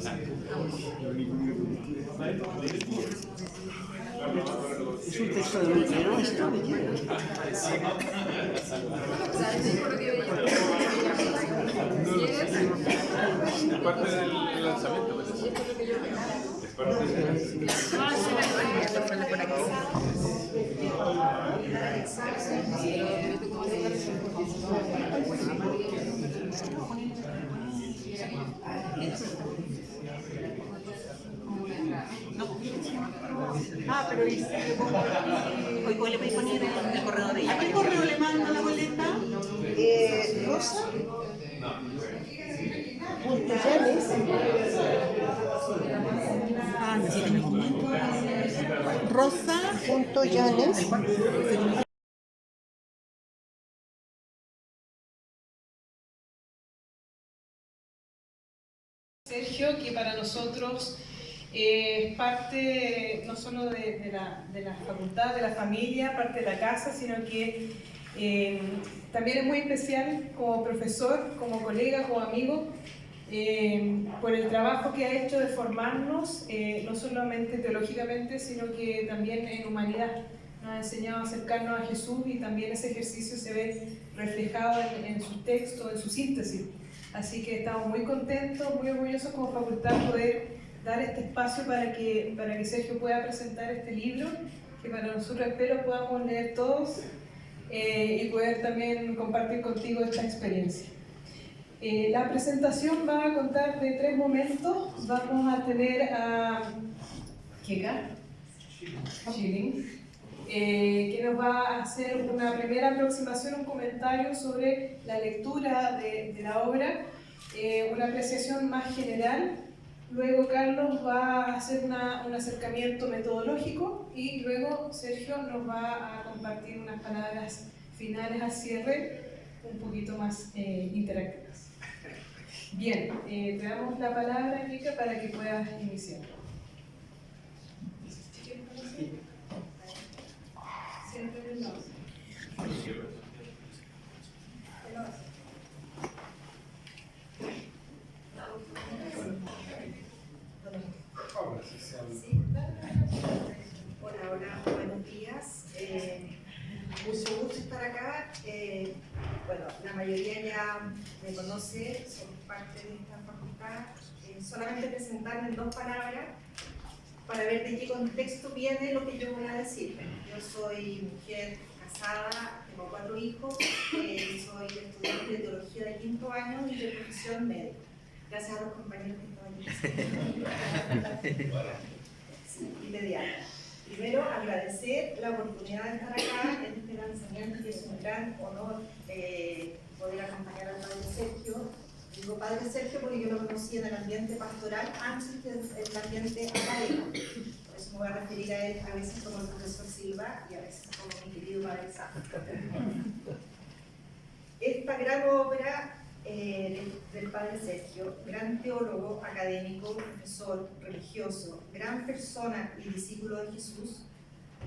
¿Es un texto de Lutero esto? ¿De quién? Es parte del lanzamiento, parece. Es parte del Pero hoy le voy a poner el correo de ella. ¿A qué correo le mando la boleta? Rosa. Llanes. Sí, tenemos Rosa.Llanes. Sergio, que para nosotros es parte no solo de la facultad, de la familia, parte de la casa, sino que también es muy especial como profesor, como colega, como amigo, por el trabajo que ha hecho de formarnos, no solamente teológicamente, sino que también en humanidad. Nos ha enseñado a acercarnos a Jesús y también ese ejercicio se ve reflejado en sus textos, en su síntesis. Así que estamos muy contentos, muy orgullosos como facultad de poder dar este espacio para que Sergio pueda presentar este libro, que para nosotros espero podamos leer todos y poder también compartir contigo esta experiencia. La presentación va a contar de 3 momentos. Vamos a tener a Keka Schilling, que nos va a hacer una primera aproximación, un comentario sobre la lectura de la obra, una apreciación más general. Luego Carlos va a hacer un acercamiento metodológico y luego Sergio nos va a compartir unas palabras finales al cierre un poquito más interactivas. Bien, te damos la palabra, Kika, para que puedas iniciar. Hola, buenos días. Mucho gusto estar acá. Bueno, la mayoría ya me conoce, soy parte de esta facultad. Solamente presentarme en 2 palabras para ver de qué contexto viene lo que yo voy a decir. Yo soy mujer casada, tengo 4 hijos, soy estudiante de teología de 5º año y de profesión médica. Gracias a los compañeros que estaban aquí. Sí, y de diálogo. Primero, agradecer la oportunidad de estar acá en este lanzamiento, que es un gran honor poder acompañar al Padre Sergio. Digo Padre Sergio porque yo lo conocí en el ambiente pastoral antes que en el ambiente académico. Por eso me voy a referir a él a veces como el profesor Silva y a veces como mi querido Padre Santo. Esta gran obra del Padre Sergio, gran teólogo, académico, profesor, religioso, gran persona y discípulo de Jesús,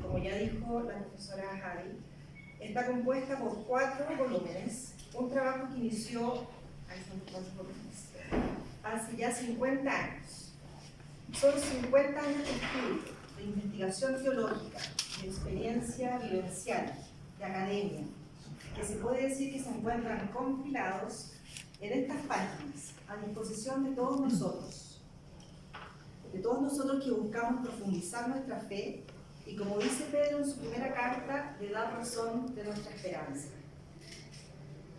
como ya dijo la profesora Javi, está compuesta por 4 volúmenes, un trabajo que inició hace ya 50 años. Son 50 años de estudio, de investigación teológica, de experiencia vivencial, de academia, que se puede decir que se encuentran compilados en estas páginas, a disposición de todos nosotros que buscamos profundizar nuestra fe y, como dice Pedro en su primera carta, de dar razón de nuestra esperanza.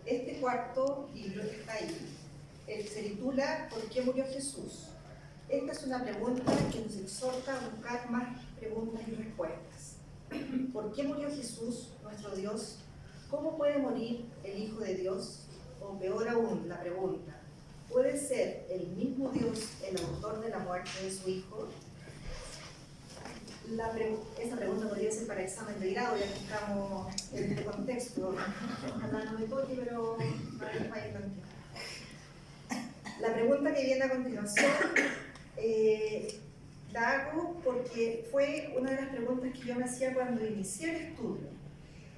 Este 4º libro que está ahí se titula ¿Por qué murió Jesús? Esta es una pregunta que nos exhorta a buscar más preguntas y respuestas. ¿Por qué murió Jesús, nuestro Dios? ¿Cómo puede morir el Hijo de Dios? O peor aún, la pregunta, ¿puede ser el mismo Dios el autor de la muerte de su Hijo? Esa pregunta podría ser para examen de grado, ya que estamos en este contexto. Ojalá no me toque, pero para plantear. La pregunta que viene a continuación la hago porque fue una de las preguntas que yo me hacía cuando inicié el estudio.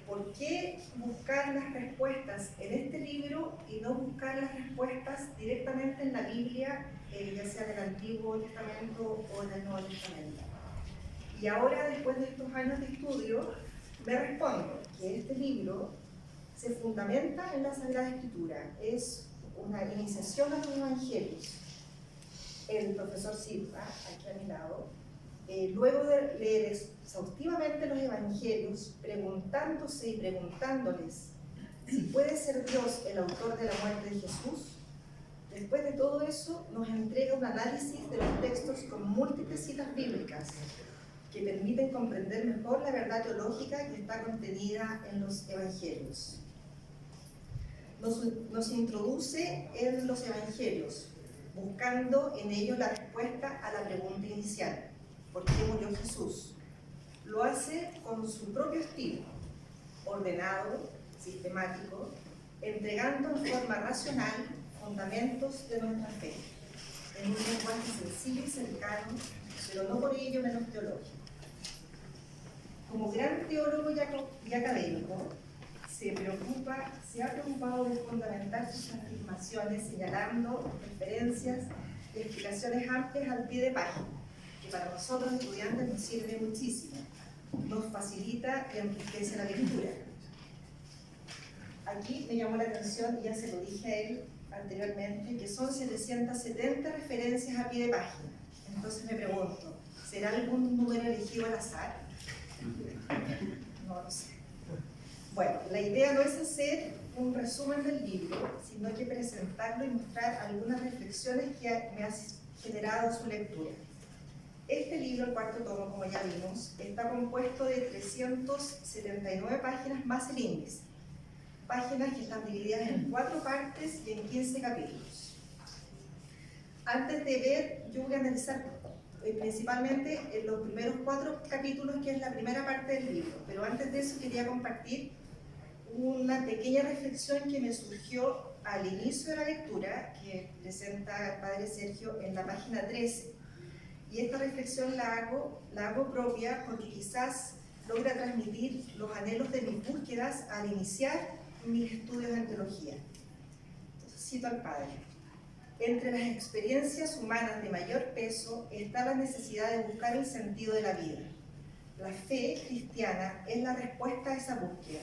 ¿por qué buscar las respuestas en este libro y no buscar las respuestas directamente en la Biblia, ya sea del Antiguo Testamento o del Nuevo Testamento? Y ahora, después de estos años de estudio, me respondo que este libro se fundamenta en la Sagrada Escritura, es una iniciación a los Evangelios. El profesor Silva, aquí a mi lado, luego de leer exhaustivamente los Evangelios, preguntándose y preguntándoles si puede ser Dios el autor de la muerte de Jesús, después de todo eso nos entrega un análisis de los textos con múltiples citas bíblicas que permiten comprender mejor la verdad teológica que está contenida en los Evangelios. Nos introduce en los Evangelios, buscando en ellos la respuesta a la pregunta inicial: ¿por qué murió Jesús? Lo hace con su propio estilo, ordenado, sistemático, entregando en forma racional fundamentos de nuestra fe, en un lenguaje sencillo y cercano, pero no por ello menos teológico. Como gran teólogo y académico, se ha preocupado de fundamentar sus afirmaciones señalando referencias y explicaciones amplias al pie de página, que para nosotros estudiantes nos sirve muchísimo, nos facilita y enriquece la lectura. Aquí me llamó la atención, y ya se lo dije a él anteriormente, que son 770 referencias a pie de página. Entonces me pregunto, ¿será algún número elegido al azar? No lo sé. Bueno, la idea no es hacer un resumen del libro, sino que presentarlo y mostrar algunas reflexiones que me ha generado su lectura. Este libro, el cuarto tomo, como ya vimos, está compuesto de 379 páginas más el índice. Páginas que están divididas en 4 partes y en 15 capítulos. Antes de ver, yo voy a analizar principalmente en los primeros 4 capítulos, que es la primera parte del libro, pero antes de eso quería compartir una pequeña reflexión que me surgió al inicio de la lectura, que presenta el padre Sergio en la página 13. Y esta reflexión la hago propia porque quizás logra transmitir los anhelos de mis búsquedas al iniciar mis estudios en teología. Entonces cito al padre: entre las experiencias humanas de mayor peso está la necesidad de buscar el sentido de la vida. La fe cristiana es la respuesta a esa búsqueda,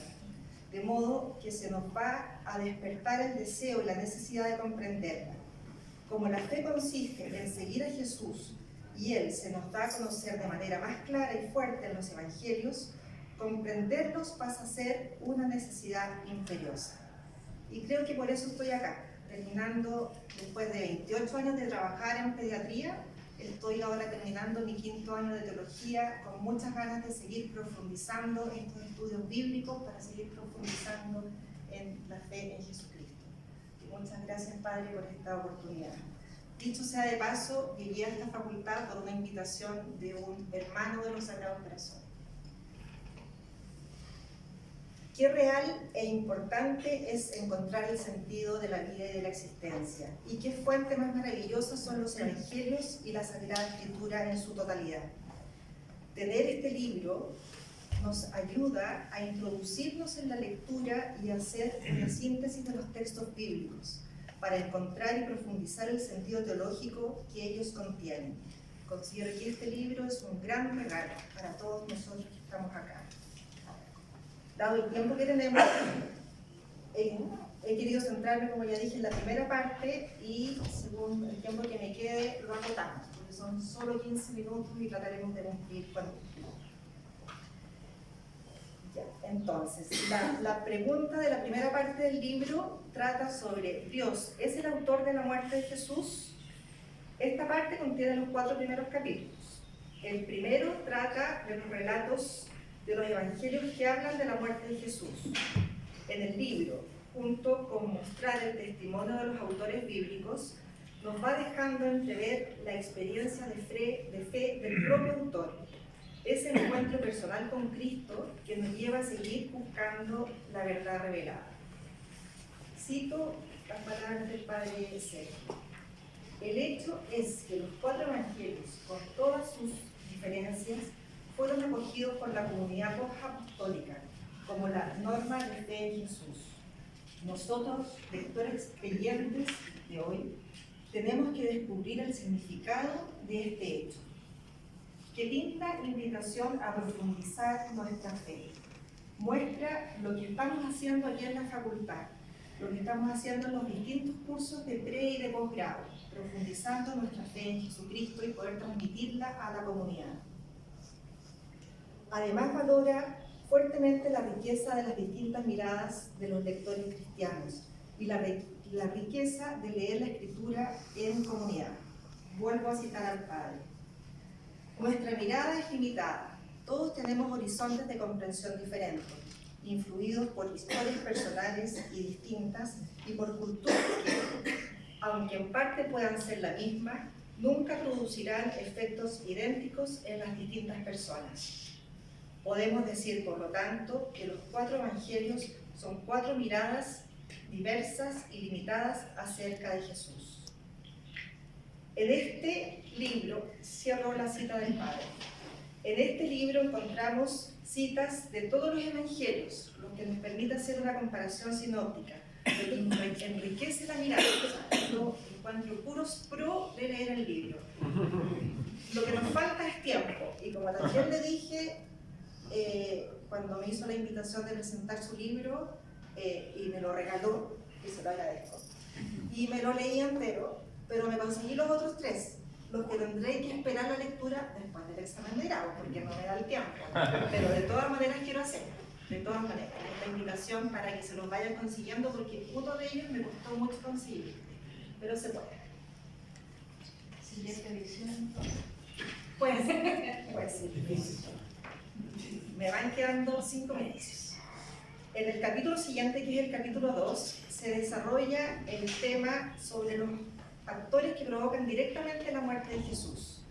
de modo que se nos va a despertar el deseo y la necesidad de comprenderla. Como la fe consiste en seguir a Jesús y Él se nos da a conocer de manera más clara y fuerte en los Evangelios, comprenderlos pasa a ser una necesidad imperiosa. Y creo que por eso estoy acá, terminando, después de 28 años de trabajar en pediatría, estoy ahora terminando mi 5º año de teología, con muchas ganas de seguir profundizando estos estudios bíblicos, para seguir profundizando en la fe en Jesucristo. Y muchas gracias, Padre, por esta oportunidad. Dicho sea de paso, llegué a esta facultad por una invitación de un hermano de los Sagrados Corazones. Qué real e importante es encontrar el sentido de la vida y de la existencia, y qué fuente más maravillosa son los Evangelios y la Sagrada Escritura en su totalidad. Tener este libro nos ayuda a introducirnos en la lectura y a hacer una síntesis de los textos bíblicos, para encontrar y profundizar el sentido teológico que ellos contienen. Considero que este libro es un gran regalo para todos nosotros que estamos acá. Dado el tiempo que tenemos, he querido centrarme, como ya dije, en la primera parte, y según el tiempo que me quede lo agotamos, porque son solo 15 minutos y trataremos de cumplir con ello. Entonces, la pregunta de la primera parte del libro trata sobre: ¿Dios es el autor de la muerte de Jesús? Esta parte contiene los 4 primeros capítulos. El primero trata de los relatos de los evangelios que hablan de la muerte de Jesús. En el libro, junto con mostrar el testimonio de los autores bíblicos, nos va dejando entrever la experiencia de fe del propio autor, ese encuentro personal con Cristo que nos lleva a seguir buscando la verdad revelada. Cito las palabras del padre Sergio: el hecho es que los 4 evangelios, con todas sus diferencias, fueron acogidos por la comunidad post-apostólica, como la norma de fe en Jesús. Nosotros, lectores creyentes de hoy, tenemos que descubrir el significado de este hecho. Qué linda invitación a profundizar nuestra fe. Muestra lo que estamos haciendo aquí en la facultad, lo que estamos haciendo en los distintos cursos de pre y de posgrado, profundizando nuestra fe en Jesucristo y poder transmitirla a la comunidad. Además, valora fuertemente la riqueza de las distintas miradas de los lectores cristianos y la riqueza de leer la Escritura en comunidad. Vuelvo a citar al Padre. Nuestra mirada es limitada. Todos tenemos horizontes de comprensión diferentes, influidos por historias personales y distintas y por culturas que, aunque en parte puedan ser la misma, nunca producirán efectos idénticos en las distintas personas. Podemos decir, por lo tanto, que los 4 evangelios son 4 miradas diversas y limitadas acerca de Jesús. En este libro, cierro la cita del Padre, en este libro encontramos citas de todos los evangelios, lo que nos permite hacer una comparación sinóptica, lo que enriquece la mirada. Yo encuentro puros pro de leer el libro. Lo que nos falta es tiempo, y como también le dije, cuando me hizo la invitación de presentar su libro, y me lo regaló, y se lo agradezco, y me lo leí entero, pero me conseguí los otros 3, los que tendré que esperar la lectura después del examen de grado, porque no me da el tiempo, pero de todas maneras quiero hacerlo, de todas maneras, esta invitación para que se los vayan consiguiendo, porque uno de ellos me costó mucho conseguir, pero se puede. Siguiente edición. Pues sí. Me van quedando 5 minutos. En el capítulo siguiente, que es el capítulo 2, se desarrolla el tema sobre los actores que provocan directamente la muerte de Jesús.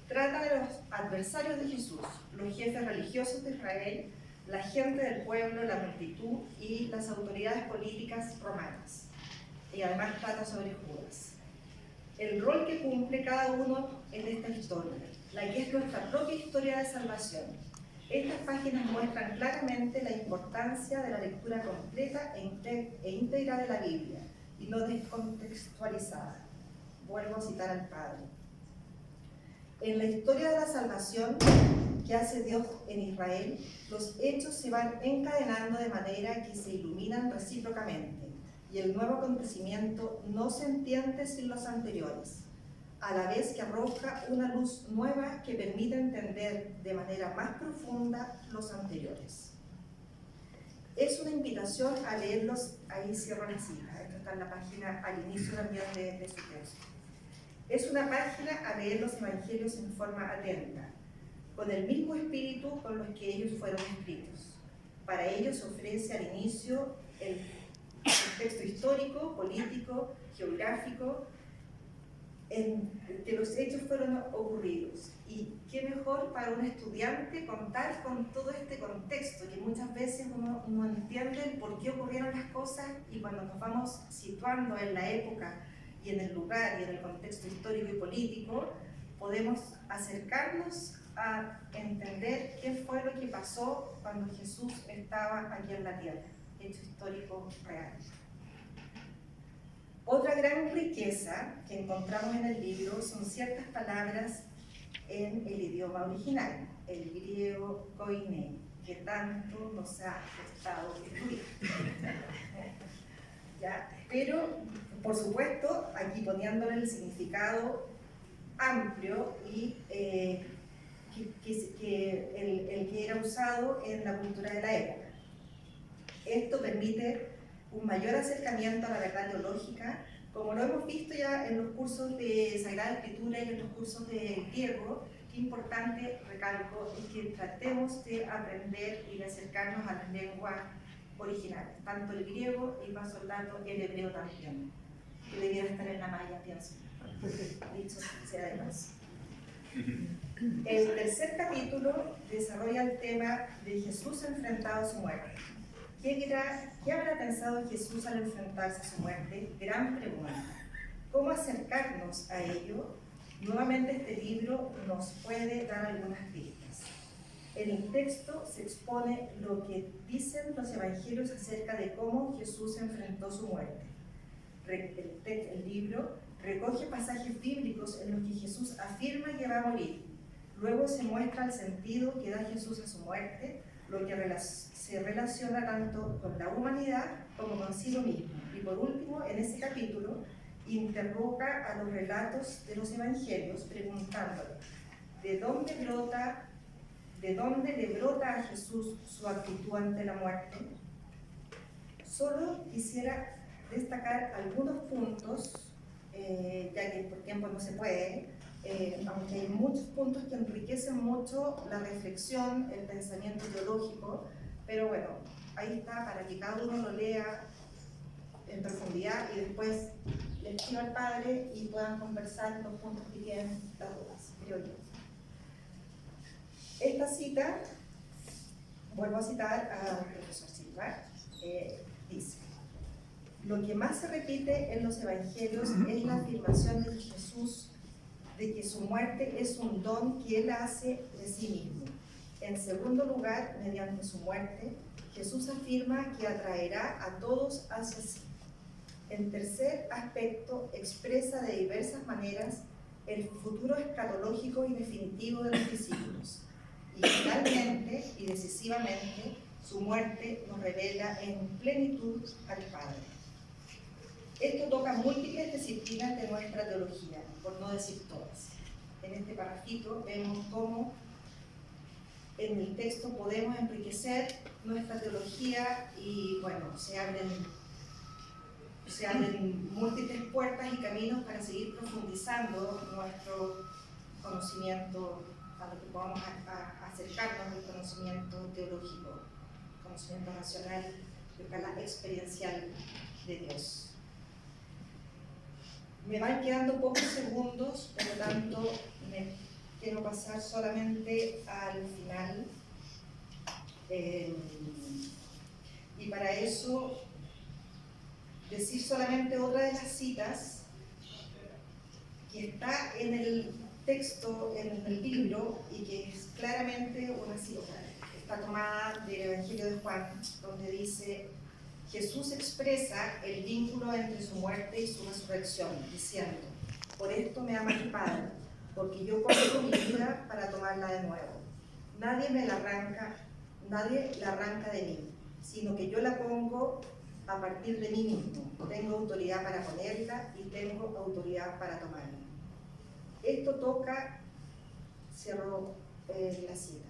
Trata de los adversarios de Jesús, los jefes religiosos de Israel, la gente del pueblo, la multitud y las autoridades políticas romanas. Y además trata sobre Judas. El rol que cumple cada uno en esta historia, la que es nuestra propia historia de salvación. Estas páginas muestran claramente la importancia de la lectura completa e íntegra de la Biblia, y no descontextualizada. Vuelvo a citar al Padre. En la historia de la salvación que hace Dios en Israel, los hechos se van encadenando de manera que se iluminan recíprocamente, y el nuevo acontecimiento no se entiende sin los anteriores, a la vez que arroja una luz nueva que permite entender de manera más profunda los anteriores. Es una invitación a leerlos, ahí cierro la cita, esto está en la página al inicio también de su texto. Es una página a leer los evangelios en forma atenta, con el mismo espíritu con los que ellos fueron escritos. Para ello se ofrece al inicio el contexto histórico, político, geográfico, en que los hechos fueron ocurridos. Y qué mejor para un estudiante contar con todo este contexto, que muchas veces uno no entiende el por qué ocurrieron las cosas, y cuando nos vamos situando en la época y en el lugar y en el contexto histórico y político, podemos acercarnos a entender qué fue lo que pasó cuando Jesús estaba aquí en la tierra, hecho histórico real. Otra gran riqueza que encontramos en el libro son ciertas palabras en el idioma original, el griego koiné, que tanto nos ha costado estudiar. ¿Ya? Pero, por supuesto, aquí poniéndole el significado amplio y el que era usado en la cultura de la época. Esto permite un mayor acercamiento a la verdad teológica, como lo hemos visto ya en los cursos de Sagrada Escritura y en los cursos de griego. Qué importante, recalco, es que tratemos de aprender y de acercarnos a las lenguas originales, tanto el griego y paso al dato el hebreo también, que debiera estar en la malla, pienso, dicho sea de paso. El tercer capítulo desarrolla el tema de Jesús enfrentado a su muerte. ¿Qué habrá pensado Jesús al enfrentarse a su muerte? Gran pregunta. ¿Cómo acercarnos a ello? Nuevamente este libro nos puede dar algunas pistas. En el texto se expone lo que dicen los evangelios acerca de cómo Jesús enfrentó su muerte. El libro recoge pasajes bíblicos en los que Jesús afirma que va a morir. Luego se muestra el sentido que da Jesús a su muerte, lo que se relaciona tanto con la humanidad como consigo mismo. Y por último, en ese capítulo, interroga a los relatos de los evangelios preguntándole ¿de dónde le brota a Jesús su actitud ante la muerte? Solo quisiera destacar algunos puntos, ya que por tiempo no se puede, aunque hay muchos puntos que enriquecen mucho la reflexión, el pensamiento teológico, pero bueno, ahí está para que cada uno lo lea en profundidad y después le escriba al Padre y puedan conversar los puntos que tienen las dudas, creo yo. Esta cita, vuelvo a citar al profesor Silva, dice: lo que más se repite en los evangelios es la afirmación de Jesús de que su muerte es un don que él hace de sí mismo. En segundo lugar, mediante su muerte, Jesús afirma que atraerá a todos hacia sí. En tercer aspecto, expresa de diversas maneras el futuro escatológico y definitivo de los discípulos. Y finalmente y decisivamente, su muerte nos revela en plenitud al Padre. Esto toca múltiples disciplinas de nuestra teología, por no decir todas. En este parrafito vemos cómo en el texto podemos enriquecer nuestra teología y bueno, se abren múltiples puertas y caminos para seguir profundizando nuestro conocimiento, a lo que podamos acercarnos al conocimiento teológico, conocimiento racional, de escala experiencial de Dios. Me van quedando pocos segundos, por lo tanto me quiero pasar solamente al final. Y para eso decir solamente otra de las citas que está en el texto, en el libro, y que es claramente una cita, está tomada del Evangelio de Juan, donde dice: Jesús expresa el vínculo entre su muerte y su resurrección, diciendo: por esto me ama mi Padre, porque yo pongo mi vida para tomarla de nuevo. Nadie la arranca de mí, sino que yo la pongo a partir de mí mismo. Tengo autoridad para ponerla y tengo autoridad para tomarla. Esto toca, cierro la cita,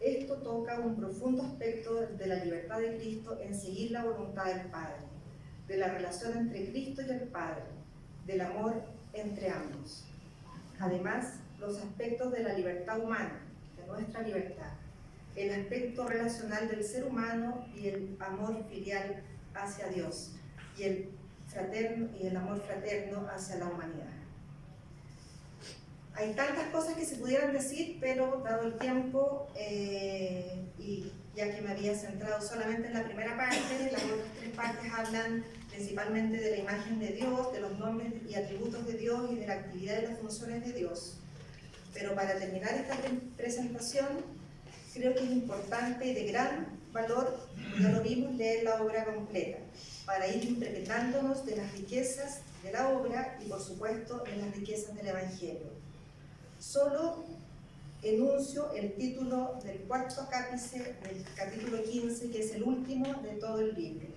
esto toca un profundo aspecto de la libertad de Cristo en seguir la voluntad del Padre, de la relación entre Cristo y el Padre, del amor entre ambos. Además, los aspectos de la libertad humana, de nuestra libertad, el aspecto relacional del ser humano y el amor filial hacia Dios, y el amor fraterno hacia la humanidad. Hay tantas cosas que se pudieran decir, pero dado el tiempo, y ya que me había centrado solamente en la primera parte, las otras tres partes hablan principalmente de la imagen de Dios, de los nombres y atributos de Dios y de la actividad y las funciones de Dios. Pero para terminar esta presentación, creo que es importante y de gran valor, ya lo vimos, leer la obra completa, para ir impregnándonos de las riquezas de la obra y, por supuesto, de las riquezas del Evangelio. Solo enuncio el título del cuarto cápice del capítulo 15, que es el último de todo el libro,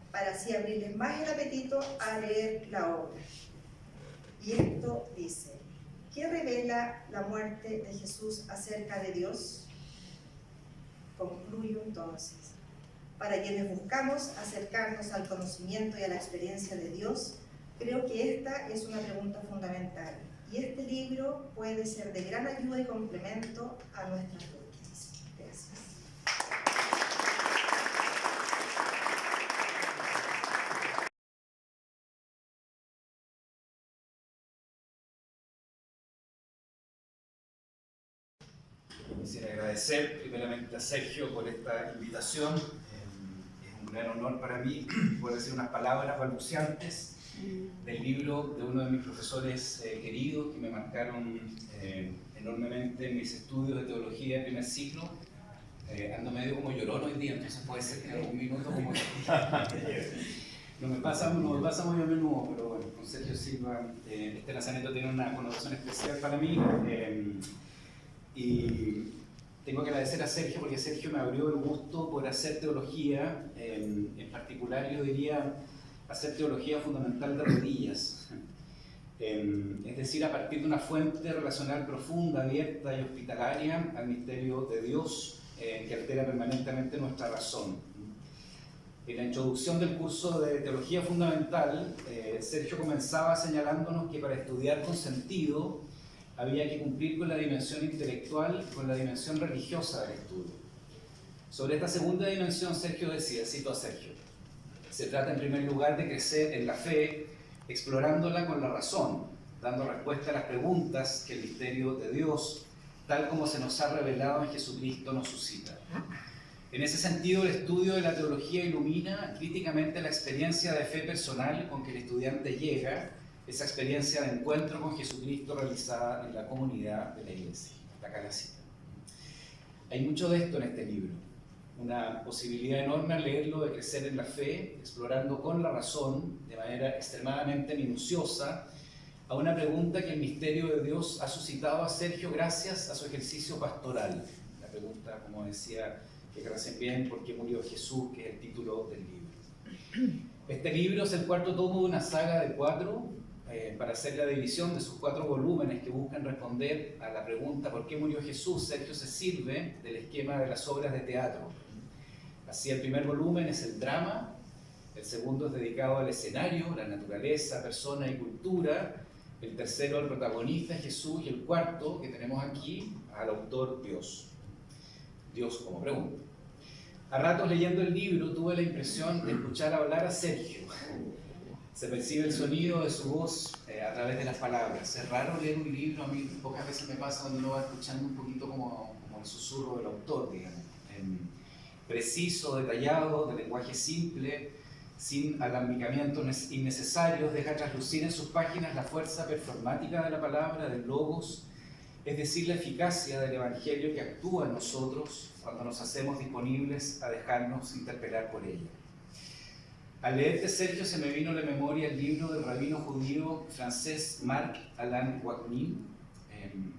para así abrirles más el apetito a leer la obra. Y esto dice: ¿qué revela la muerte de Jesús acerca de Dios? Concluyo entonces: para quienes buscamos acercarnos al conocimiento y a la experiencia de Dios, creo que esta es una pregunta fundamental. Y este libro puede ser de gran ayuda y complemento a nuestras búsquedas. Gracias. Quisiera agradecer primeramente a Sergio por esta invitación. Es un gran honor para mí poder decir unas palabras balbuciantes del libro de uno de mis profesores queridos que me marcaron enormemente en mis estudios de teología de primer ciclo, ando medio como llorón hoy día, entonces puede ser que en algún minuto como que no me pasa muy a menudo, pero bueno, con Sergio Silva este lanzamiento tiene una connotación especial para mí, y tengo que agradecer a Sergio porque Sergio me abrió el gusto por hacer teología, en particular yo diría hacer teología fundamental de rodillas. Es decir, a partir de una fuente relacional profunda, abierta y hospitalaria al misterio de Dios, que altera permanentemente nuestra razón. En la introducción del curso de Teología Fundamental, Sergio comenzaba señalándonos que para estudiar con sentido había que cumplir con la dimensión intelectual y con la dimensión religiosa del estudio. Sobre esta segunda dimensión, Sergio decía, cito a Sergio, se trata en primer lugar de crecer en la fe, explorándola con la razón, dando respuesta a las preguntas que el misterio de Dios, tal como se nos ha revelado en Jesucristo, nos suscita. En ese sentido, el estudio de la teología ilumina críticamente la experiencia de fe personal con que el estudiante llega, esa experiencia de encuentro con Jesucristo realizada en la comunidad de la Iglesia. Hasta acá la cita. Hay mucho de esto en este libro. Una posibilidad enorme al leerlo de crecer en la fe, explorando con la razón, de manera extremadamente minuciosa, a una pregunta que el misterio de Dios ha suscitado a Sergio gracias a su ejercicio pastoral. La pregunta, como decía, que conocen bien, ¿por qué murió Jesús?, que es el título del libro. Este libro es el cuarto tomo de una saga de 4, para hacer la división de sus 4 volúmenes que buscan responder a la pregunta ¿por qué murió Jesús? Sergio se sirve del esquema de las obras de teatro. Así, el primer volumen es el drama, el segundo es dedicado al escenario, la naturaleza, persona y cultura, el tercero al protagonista Jesús y el cuarto, que tenemos aquí, al autor Dios. Dios como pregunta. A ratos leyendo el libro tuve la impresión de escuchar hablar a Sergio. Se percibe el sonido de su voz a través de las palabras. Es raro leer un libro, a mí pocas veces me pasa donde uno va escuchando un poquito como el susurro del autor, digamos. Preciso, detallado, de lenguaje simple, sin alambicamientos innecesarios, deja traslucir en sus páginas la fuerza performática de la palabra, del logos, es decir, la eficacia del Evangelio que actúa en nosotros cuando nos hacemos disponibles a dejarnos interpelar por ella. Al leerte, Sergio, se me vino a la memoria el libro del rabino judío francés Marc-Alain Guagnin,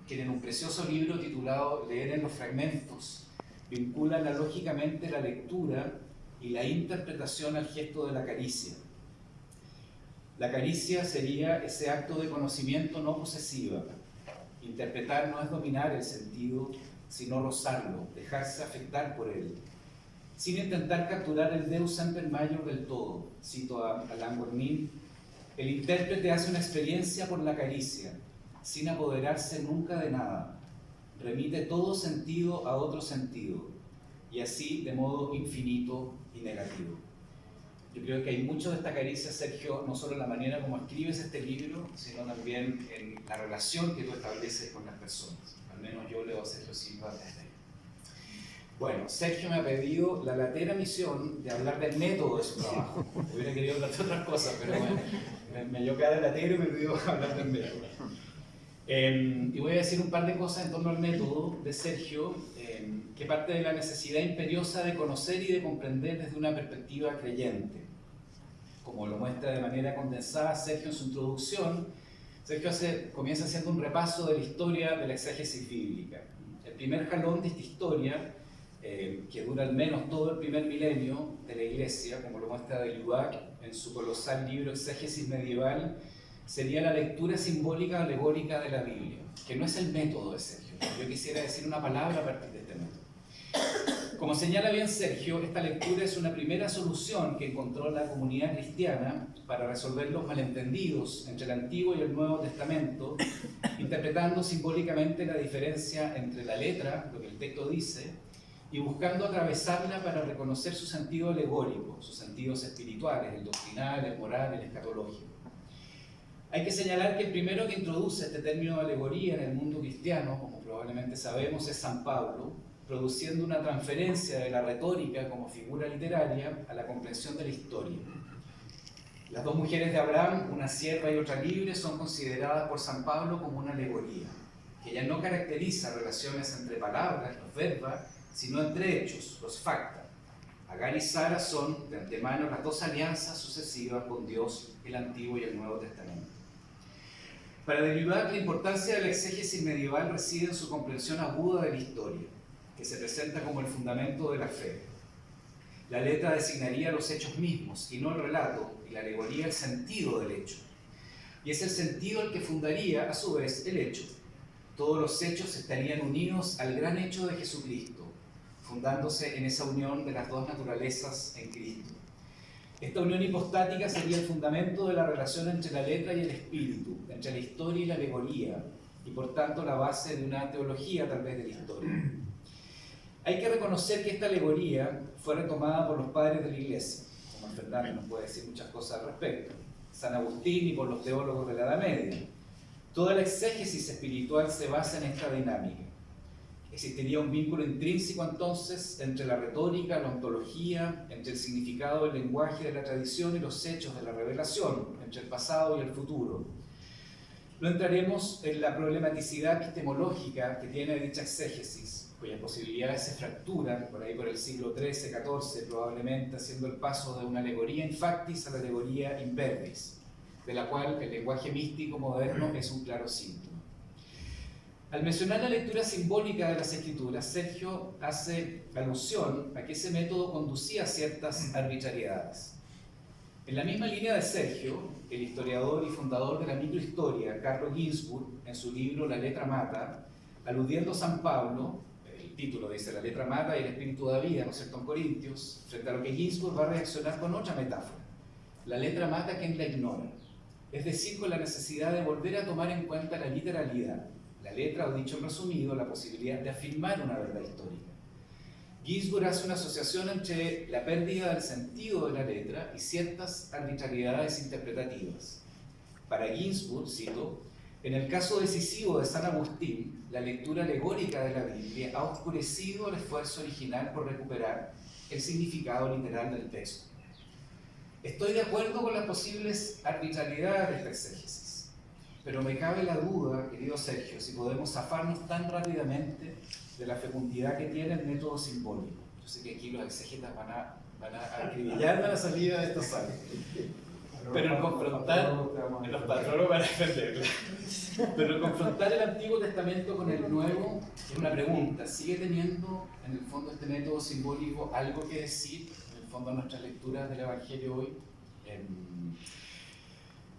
que en un precioso libro titulado Leer en los fragmentos, vincula analógicamente la lectura y la interpretación al gesto de la caricia. La caricia sería ese acto de conocimiento no posesiva. Interpretar no es dominar el sentido, sino rozarlo, dejarse afectar por él, sin intentar capturar el Deus semper maior del todo. Cito a Alain Guagnin, el intérprete hace una experiencia por la caricia, sin apoderarse nunca de nada. Remite todo sentido a otro sentido, y así de modo infinito y negativo. Yo creo que hay mucho de esta caricia, Sergio, no solo en la manera como escribes este libro, sino también en la relación que tú estableces con las personas. Al menos yo leo a Sergio Silva desde ahí. Bueno, Sergio me ha pedido la latera misión de hablar del método de su trabajo. Hubiera querido hablar de otras cosas, pero bueno, me dio cara de latero y me pidió hablar del método. Y voy a decir un par de cosas en torno al método de Sergio, que parte de la necesidad imperiosa de conocer y de comprender desde una perspectiva creyente. Como lo muestra de manera condensada Sergio en su introducción, Sergio comienza haciendo un repaso de la historia de la exégesis bíblica. El primer jalón de esta historia, que dura al menos todo el primer milenio de la Iglesia, como lo muestra de Lubac en su colosal libro Exégesis Medieval, sería la lectura simbólica alegórica de la Biblia, que no es el método de Sergio. Yo quisiera decir una palabra a partir de este método. Como señala bien Sergio, esta lectura es una primera solución que encontró la comunidad cristiana para resolver los malentendidos entre el Antiguo y el Nuevo Testamento, interpretando simbólicamente la diferencia entre la letra, lo que el texto dice, y buscando atravesarla para reconocer su sentido alegórico, sus sentidos espirituales, el doctrinal, el moral, el escatológico. Hay que señalar que el primero que introduce este término de alegoría en el mundo cristiano, como probablemente sabemos, es San Pablo, produciendo una transferencia de la retórica como figura literaria a la comprensión de la historia. Las dos mujeres de Abraham, una sierva y otra libre, son consideradas por San Pablo como una alegoría, que ya no caracteriza relaciones entre palabras, los verbos, sino entre hechos, los facta. Agar y Sara son, de antemano, las dos alianzas sucesivas con Dios, el Antiguo y el Nuevo Testamento. Para derivar, la importancia de la exégesis medieval reside en su comprensión aguda de la historia, que se presenta como el fundamento de la fe. La letra designaría los hechos mismos, y no el relato, y la alegoría el sentido del hecho. Y es el sentido el que fundaría, a su vez, el hecho. Todos los hechos estarían unidos al gran hecho de Jesucristo, fundándose en esa unión de las dos naturalezas en Cristo. Esta unión hipostática sería el fundamento de la relación entre la letra y el espíritu, entre la historia y la alegoría, y por tanto la base de una teología tal vez de la historia. Hay que reconocer que esta alegoría fue retomada por los padres de la Iglesia, como Fernando nos puede decir muchas cosas al respecto, San Agustín y por los teólogos de la Edad Media. Toda la exégesis espiritual se basa en esta dinámica. Existiría un vínculo intrínseco entonces entre la retórica, la ontología, entre el significado del lenguaje de la tradición y los hechos de la revelación, entre el pasado y el futuro. No entraremos en la problematicidad epistemológica que tiene dicha exégesis, cuyas posibilidades se fracturan por ahí por el siglo XIII, XIV, probablemente haciendo el paso de una alegoría in factis a la alegoría in verbis, de la cual el lenguaje místico moderno es un claro síntoma. Al mencionar la lectura simbólica de las Escrituras, Sergio hace alusión a que ese método conducía a ciertas arbitrariedades. En la misma línea de Sergio, el historiador y fundador de la microhistoria, Carlo Ginzburg, en su libro La letra mata, aludiendo a San Pablo, el título dice La letra mata y el espíritu da vida, ¿no es cierto?, en Corintios, frente a lo que Ginzburg va a reaccionar con otra metáfora. La letra mata a quien la ignora, es decir, con la necesidad de volver a tomar en cuenta la literalidad, la letra, o dicho en resumido, la posibilidad de afirmar una verdad histórica. Ginzburg hace una asociación entre la pérdida del sentido de la letra y ciertas arbitrariedades interpretativas. Para Ginzburg, cito, en el caso decisivo de San Agustín, la lectura alegórica de la Biblia ha oscurecido el esfuerzo original por recuperar el significado literal del texto. Estoy de acuerdo con las posibles arbitrariedades de esta exégesis, pero me cabe la duda, querido Sergio, si podemos zafarnos tan rápidamente de la fecundidad que tiene el método simbólico. Yo sé que aquí los exégetas van a acribillarme a la salida de esta sala. Pero el confrontar, los patronos van a defenderla. Pero el confrontar el Antiguo Testamento con el Nuevo es una pregunta. ¿Sigue teniendo, en el fondo, este método simbólico algo que decir, en el fondo, en nuestras lecturas del Evangelio hoy?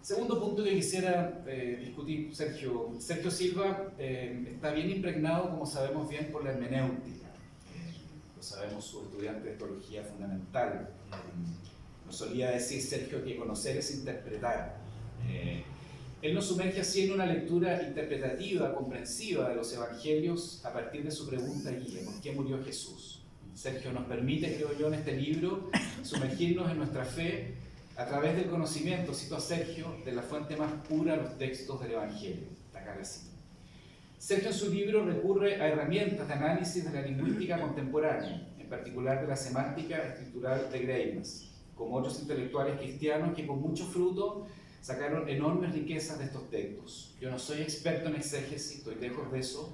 Segundo punto que quisiera discutir, Sergio Silva está bien impregnado, como sabemos bien, por la hermenéutica. Lo sabemos, su estudiante de teología fundamental. Nos solía decir, Sergio, que conocer es interpretar. Él nos sumerge así en una lectura interpretativa, comprensiva de los evangelios a partir de su pregunta guía: ¿por qué murió Jesús? Sergio nos permite, creo yo, en este libro, sumergirnos en nuestra fe a través del conocimiento, cito a Sergio, de la fuente más pura, los textos del Evangelio. Sergio en su libro recurre a herramientas de análisis de la lingüística contemporánea, en particular de la semántica escritural de Greimas, como otros intelectuales cristianos que con mucho fruto sacaron enormes riquezas de estos textos. Yo no soy experto en exégesis, estoy lejos de eso,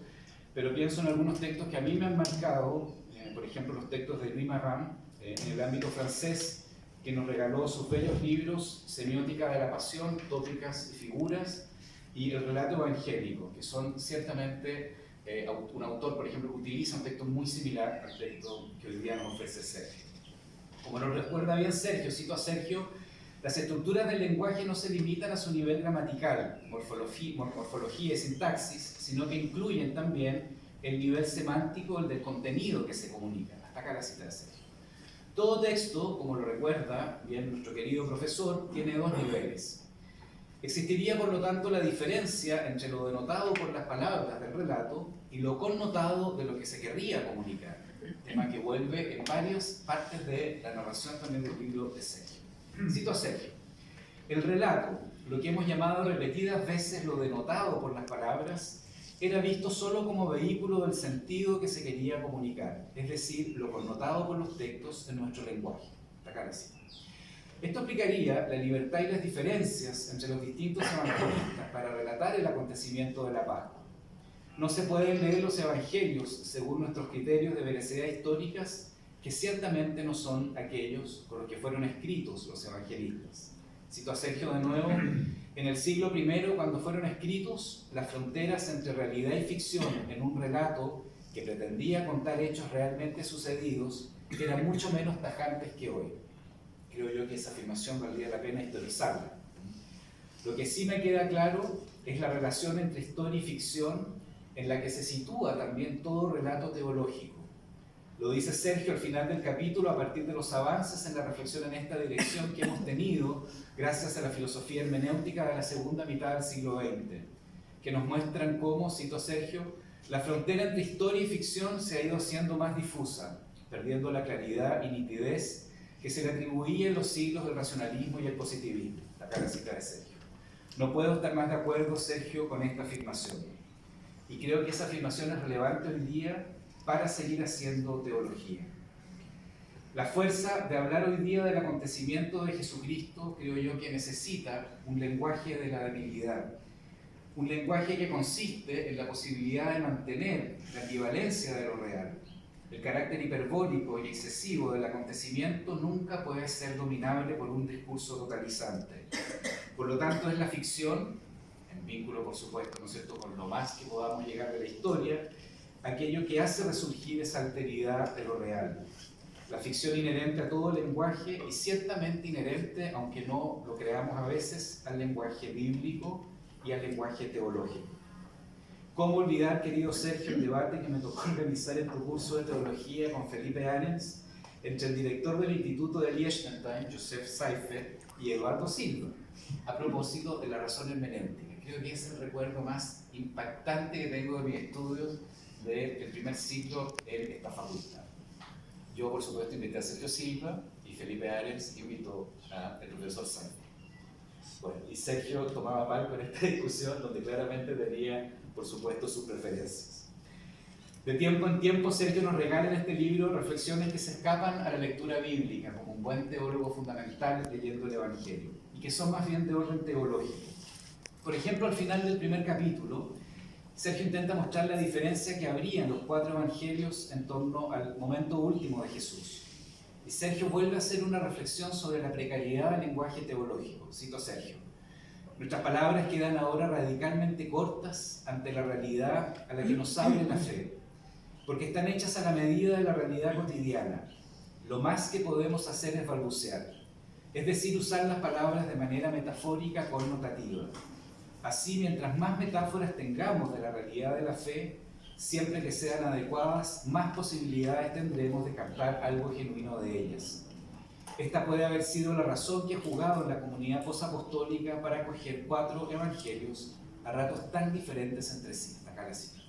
pero pienso en algunos textos que a mí me han marcado, por ejemplo los textos de Louis Marin, en el ámbito francés, que nos regaló sus bellos libros Semiótica de la Pasión, Tópicas y Figuras, y el relato evangélico, que son ciertamente un autor, por ejemplo, que utiliza un texto muy similar al texto que hoy día nos ofrece Sergio. Como nos recuerda bien Sergio, cito a Sergio, las estructuras del lenguaje no se limitan a su nivel gramatical, morfología y sintaxis, sino que incluyen también el nivel semántico, el del contenido que se comunica. Hasta acá la cita de Sergio. Todo texto, como lo recuerda bien nuestro querido profesor, tiene dos niveles. Existiría, por lo tanto, la diferencia entre lo denotado por las palabras del relato y lo connotado de lo que se querría comunicar, tema que vuelve en varias partes de la narración también del libro de Sergio. Cito a Sergio: el relato, lo que hemos llamado repetidas veces lo denotado por las palabras, era visto solo como vehículo del sentido que se quería comunicar, es decir, lo connotado por los textos en nuestro lenguaje. Esto explicaría la libertad y las diferencias entre los distintos evangelistas para relatar el acontecimiento de la Pascua. no se pueden leer los evangelios según nuestros criterios de veracidad históricas, que ciertamente no son aquellos con los que fueron escritos los evangelistas. Cito a Sergio de nuevo: en el siglo I, cuando fueron escritos, las fronteras entre realidad y ficción en un relato que pretendía contar hechos realmente sucedidos eran mucho menos tajantes que hoy. Creo yo que esa afirmación valdría la pena historizarla. Lo que sí me queda claro es la relación entre historia y ficción, en la que se sitúa también todo relato teológico. Lo dice Sergio al final del capítulo a partir de los avances en la reflexión en esta dirección que hemos tenido gracias a la filosofía hermenéutica de la segunda mitad del siglo XX, que nos muestran cómo, cito a Sergio, la frontera entre historia y ficción se ha ido haciendo más difusa, perdiendo la claridad y nitidez que se le atribuía en los siglos del racionalismo y el positivismo. Acá la cita de Sergio. No puedo estar más de acuerdo, Sergio, con esta afirmación. Y creo que esa afirmación es relevante hoy día para seguir haciendo teología. La fuerza de hablar hoy día del acontecimiento de Jesucristo, creo yo que necesita un lenguaje de la debilidad. Un lenguaje que consiste en la posibilidad de mantener la ambivalencia de lo real. El carácter hiperbólico y excesivo del acontecimiento nunca puede ser dominable por un discurso totalizante. Por lo tanto, es la ficción, en vínculo por supuesto, ¿no es cierto?, con lo más que podamos llegar de la historia, aquello que hace resurgir esa alteridad de lo real. La ficción inherente a todo lenguaje y ciertamente inherente, aunque no lo creamos a veces, al lenguaje bíblico y al lenguaje teológico. ¿Cómo olvidar, querido Sergio, el debate que me tocó organizar en tu curso de teología con Felipe Arens entre el director del Instituto de Liechtenstein, Joseph Seifert, y Eduardo Silva, a propósito de la razón hermenéutica? Creo que es el recuerdo más impactante que tengo de mis estudios del primer ciclo en esta facultad. Yo, por supuesto, invité a Sergio Silva y Felipe Arens invitó al profesor Seifert. Bueno, y Sergio tomaba parte en esta discusión donde claramente tenía, por supuesto, sus preferencias. De tiempo en tiempo, Sergio nos regala en este libro reflexiones que se escapan a la lectura bíblica, como un buen teólogo fundamental leyendo el Evangelio, y que son más bien de orden teológico. Por ejemplo, al final del primer capítulo, Sergio intenta mostrar la diferencia que habría en los 4 evangelios en torno al momento último de Jesús. Y Sergio vuelve a hacer una reflexión sobre la precariedad del lenguaje teológico. Cito a Sergio: nuestras palabras quedan ahora radicalmente cortas ante la realidad a la que nos abre la fe, porque están hechas a la medida de la realidad cotidiana. Lo más que podemos hacer es balbucear, es decir, usar las palabras de manera metafórica connotativa. Así, mientras más metáforas tengamos de la realidad de la fe, siempre que sean adecuadas, más posibilidades tendremos de captar algo genuino de ellas. Esta puede haber sido la razón que ha jugado en la comunidad posapostólica para acoger 4 evangelios a ratos tan diferentes entre sí. Acá la cita.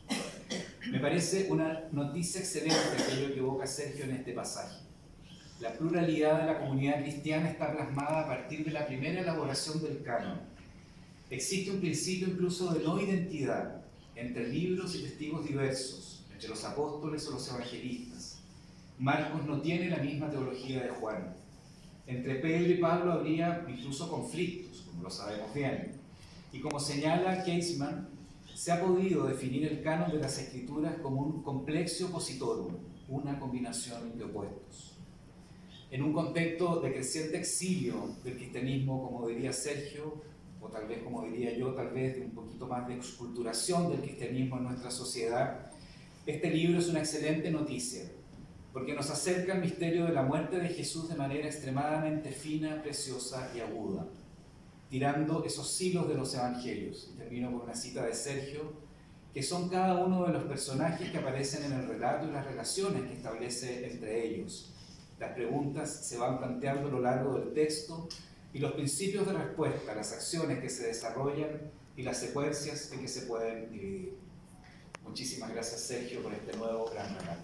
Me parece una noticia excelente aquello que evoca Sergio en este pasaje. La pluralidad de la comunidad cristiana está plasmada a partir de la primera elaboración del canon. Existe un principio incluso de no identidad entre libros y testigos diversos, entre los apóstoles o los evangelistas. Marcos no tiene la misma teología de Juan. Entre Pedro y Pablo habría incluso conflictos, como lo sabemos bien. Y como señala Caseman, se ha podido definir el canon de las Escrituras como un complexio oppositorum, una combinación de opuestos. En un contexto de creciente exilio del cristianismo, como diría Sergio, o tal vez como diría yo, tal vez de un poquito más de exculturación del cristianismo en nuestra sociedad, este libro es una excelente noticia, porque nos acerca al misterio de la muerte de Jesús de manera extremadamente fina, preciosa y aguda, tirando esos hilos de los evangelios. Y termino con una cita de Sergio, que son cada uno de los personajes que aparecen en el relato y las relaciones que establece entre ellos. Las preguntas se van planteando a lo largo del texto y los principios de respuesta, las acciones que se desarrollan y las secuencias en que se pueden dividir. Muchísimas gracias, Sergio, por este nuevo gran regalo.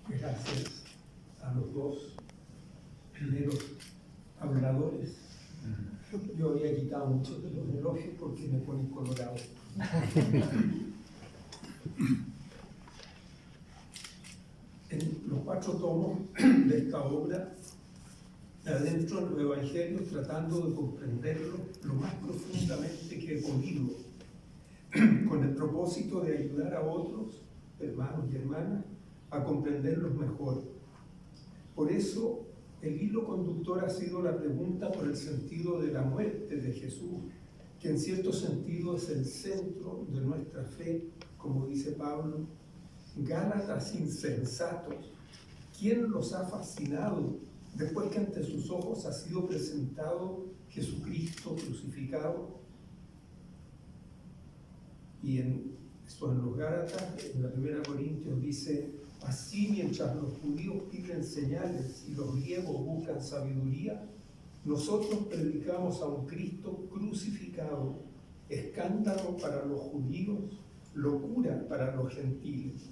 Gracias a los 2 primeros habladores. Yo había quitado muchos de los elogios porque me ponen colorado. En los 4 tomos de esta obra, adentro en los evangelios, tratando de comprenderlo lo más profundamente que he podido, con el propósito de ayudar a otros, hermanos y hermanas, a comprenderlos mejor. Por eso, el hilo conductor ha sido la pregunta por el sentido de la muerte de Jesús, que en cierto sentido es el centro de nuestra fe, como dice Pablo. Gálatas insensatos, ¿quién los ha fascinado después que ante sus ojos ha sido presentado Jesucristo crucificado? Y en los Gálatas, en la 1 Corintios dice: así mientras los judíos piden señales y los griegos buscan sabiduría, nosotros predicamos a un Cristo crucificado, escándalo para los judíos, locura para los gentiles,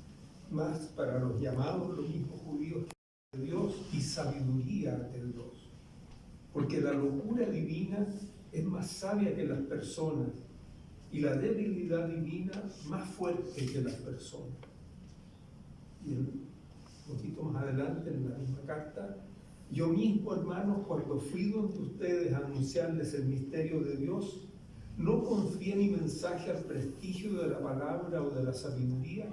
más para los llamados los mismos judíos de Dios y sabiduría de Dios. Porque la locura divina es más sabia que las personas y la debilidad divina más fuerte que las personas. Y un poquito más adelante en la misma carta: yo mismo, hermanos, cuando fui donde ustedes a anunciarles el misterio de Dios, no confié mi mensaje al prestigio de la palabra o de la sabiduría,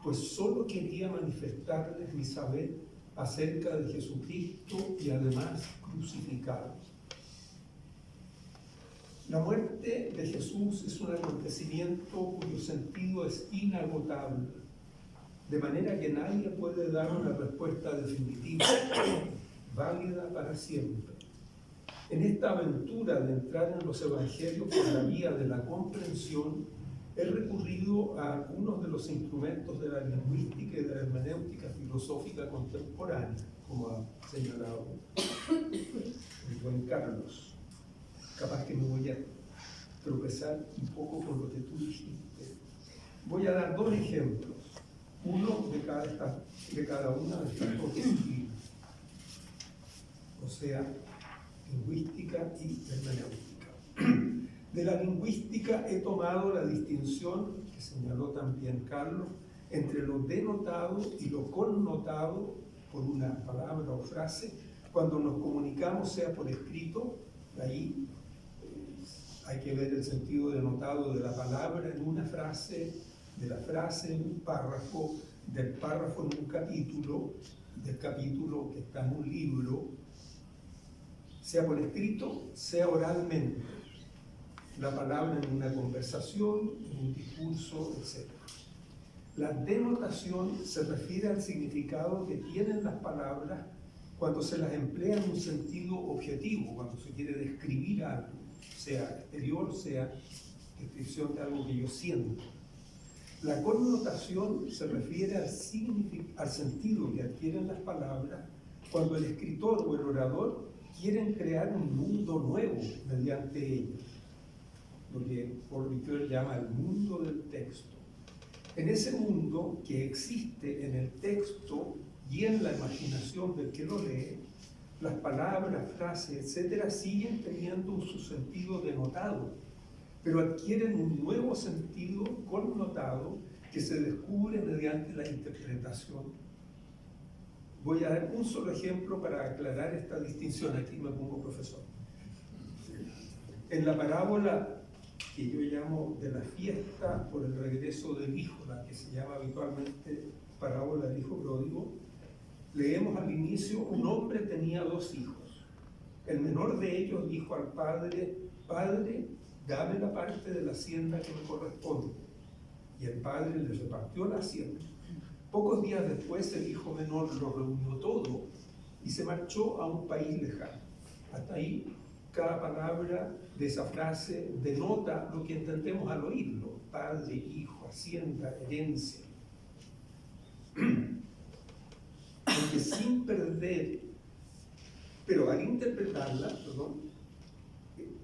pues solo quería manifestarles mi saber acerca de Jesucristo y además crucificado. La muerte de Jesús es un acontecimiento cuyo sentido es inagotable, de manera que nadie puede dar una respuesta definitiva, válida para siempre. En esta aventura de entrar en los evangelios por la vía de la comprensión, he recurrido a algunos de los instrumentos de la lingüística y de la hermenéutica filosófica contemporánea, como ha señalado el buen Carlos. Capaz que me voy a tropezar un poco con lo que tú dijiste. Voy a dar 2 ejemplos, uno de cada una de estas 2 disciplinas, o sea, lingüística y hermenéutica. De la lingüística he tomado la distinción, que señaló también Carlos, entre lo denotado y lo connotado por una palabra o frase, cuando nos comunicamos, sea por escrito. Ahí hay que ver el sentido denotado de la palabra en una frase, de la frase en un párrafo, del párrafo en un capítulo, del capítulo que está en un libro, sea por escrito, sea oralmente. La palabra en una conversación, en un discurso, etc. La denotación se refiere al significado que tienen las palabras cuando se las emplea en un sentido objetivo, cuando se quiere describir algo, sea exterior, sea descripción de algo que yo siento. La connotación se refiere al sentido que adquieren las palabras cuando el escritor o el orador quieren crear un mundo nuevo mediante ellas, lo que Paul Ricoeur llama el mundo del texto. En ese mundo que existe en el texto y en la imaginación del que lo lee, las palabras, frases, etcétera, siguen teniendo su sentido denotado, pero adquieren un nuevo sentido connotado que se descubre mediante la interpretación. Voy a dar un solo ejemplo para aclarar esta distinción. Aquí me pongo profesor. En la parábola que yo llamo de la fiesta por el regreso del hijo, la que se llama habitualmente parábola del hijo pródigo, leemos al inicio: un hombre tenía 2 hijos. El menor de ellos dijo al padre: Padre, dame la parte de la hacienda que me corresponde. Y el padre le repartió la hacienda. Pocos días después el hijo menor lo reunió todo y se marchó a un país lejano. Hasta ahí, cada palabra de esa frase denota lo que entendemos al oírlo: padre, hijo, hacienda, herencia. Porque sin perder, pero al interpretarla,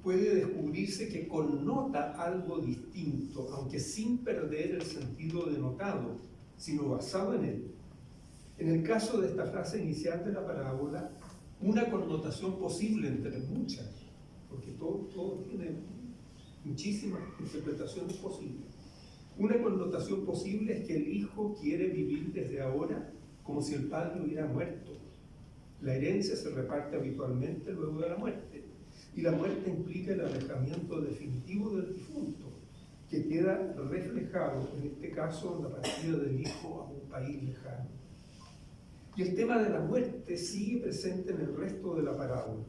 puede descubrirse que connota algo distinto, aunque sin perder el sentido denotado, sino basado en él. En el caso de esta frase inicial de la parábola, una connotación posible entre muchas, porque todo tiene muchísimas interpretaciones posibles. Una connotación posible es que el hijo quiere vivir desde ahora como si el padre hubiera muerto. La herencia se reparte habitualmente luego de la muerte, y la muerte implica el alejamiento definitivo del difunto, que queda reflejado, en este caso, en la partida del hijo a un país lejano. Y el tema de la muerte sigue presente en el resto de la parábola.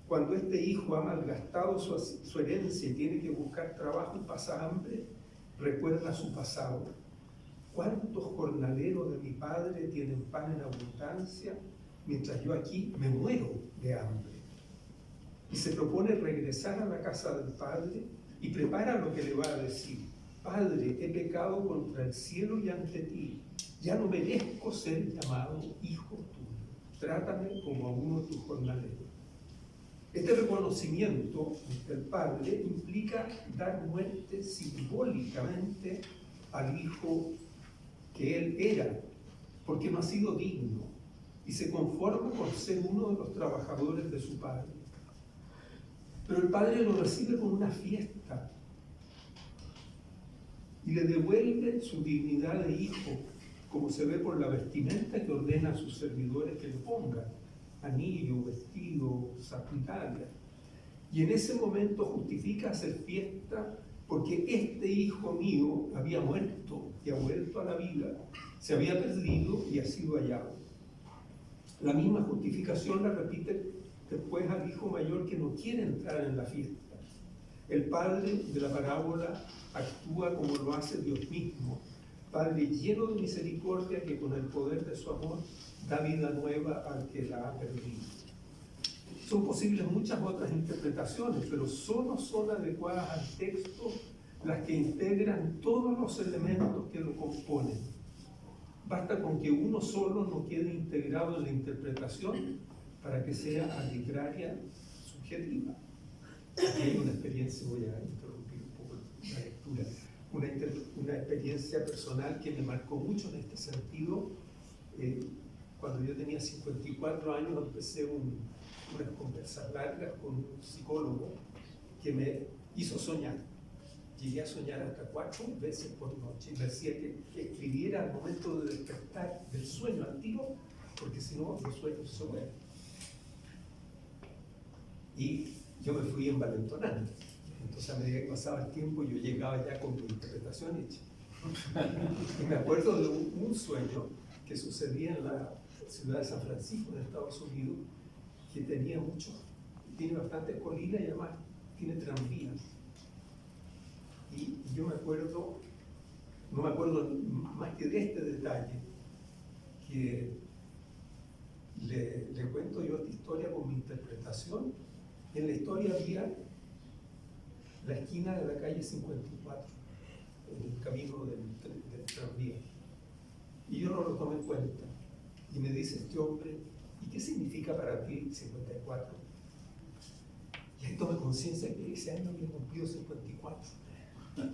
Cuando este hijo ha malgastado su herencia y tiene que buscar trabajo y pasa hambre, recuerda su pasado. ¿Cuántos jornaleros de mi padre tienen pan en abundancia, mientras yo aquí me muero de hambre? Y se propone regresar a la casa del padre y prepara lo que le va a decir. Padre, he pecado contra el cielo y ante ti. Ya no merezco ser llamado hijo tuyo. Trátame como a uno de tus jornaleros. Este reconocimiento del padre implica dar muerte simbólicamente al hijo que él era, porque no ha sido digno y se conforma con ser uno de los trabajadores de su padre. Pero el padre lo recibe con una fiesta y le devuelve su dignidad de hijo, como se ve por la vestimenta que ordena a sus servidores que le pongan: anillo, vestido, sandalia. Y en ese momento justifica hacer fiesta porque este hijo mío había muerto y ha vuelto a la vida, se había perdido y ha sido hallado. La misma justificación la repite después al hijo mayor que no quiere entrar en la fiesta. El padre de la parábola actúa como lo hace Dios mismo, Padre lleno de misericordia que con el poder de su amor da vida nueva al que la ha perdido. Son posibles muchas otras interpretaciones, pero solo son adecuadas al texto las que integran todos los elementos que lo componen. Basta con que uno solo no quede integrado en la interpretación para que sea arbitraria, subjetiva. Aquí hay una experiencia, voy a interrumpir un poco la lectura, una experiencia personal que me marcó mucho en este sentido. Cuando yo tenía 54 años empecé unas conversas largas con un psicólogo que me hizo soñar. Llegué a soñar hasta 4 veces por noche y me decía que escribiera al momento de despertar del sueño al tiro, porque si no los sueños se mueren. Y yo me fui envalentonando. Entonces a medida que pasaba el tiempo yo llegaba ya con mi interpretación hecha. Y me acuerdo de un sueño que sucedía en la ciudad de San Francisco, en Estados Unidos, que tiene bastantes colinas y además tiene tranvías. Y yo me acuerdo, no me acuerdo más que de este detalle, que le cuento yo esta historia con mi interpretación. En la historia había la esquina de la calle 54, en el camino del tranvía. Y yo no lo tomé en cuenta. Y me dice este hombre: ¿y qué significa para ti 54? Y ahí tomé conciencia de que ese año había cumplido 54.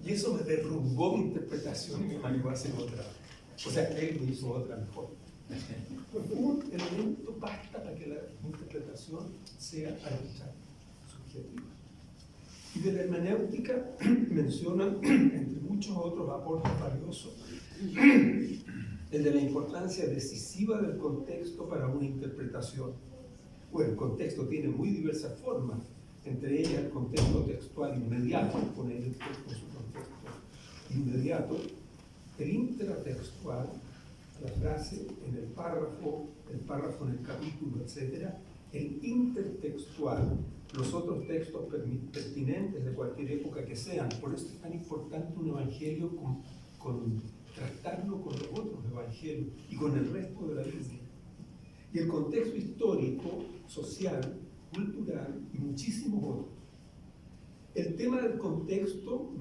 Y eso me derrumbó mi interpretación y me manejó a hacer otra. O sea, él me hizo otra mejor. Un elemento basta para que la interpretación sea arbitraria, subjetiva. Y de la hermenéutica mencionan, entre muchos otros aportes valiosos, el de la importancia decisiva del contexto para una interpretación. Bueno, el contexto tiene muy diversas formas, entre ellas el contexto textual inmediato, poner el texto en su contexto inmediato, el intratextual, la frase en el párrafo en el capítulo, etc., el intertextual, los otros textos pertinentes de cualquier época que sean. Por eso es tan importante un evangelio tratarlo con los otros evangelios y con el resto de la Biblia. Y el contexto histórico, social, cultural y muchísimos otros. El tema del contexto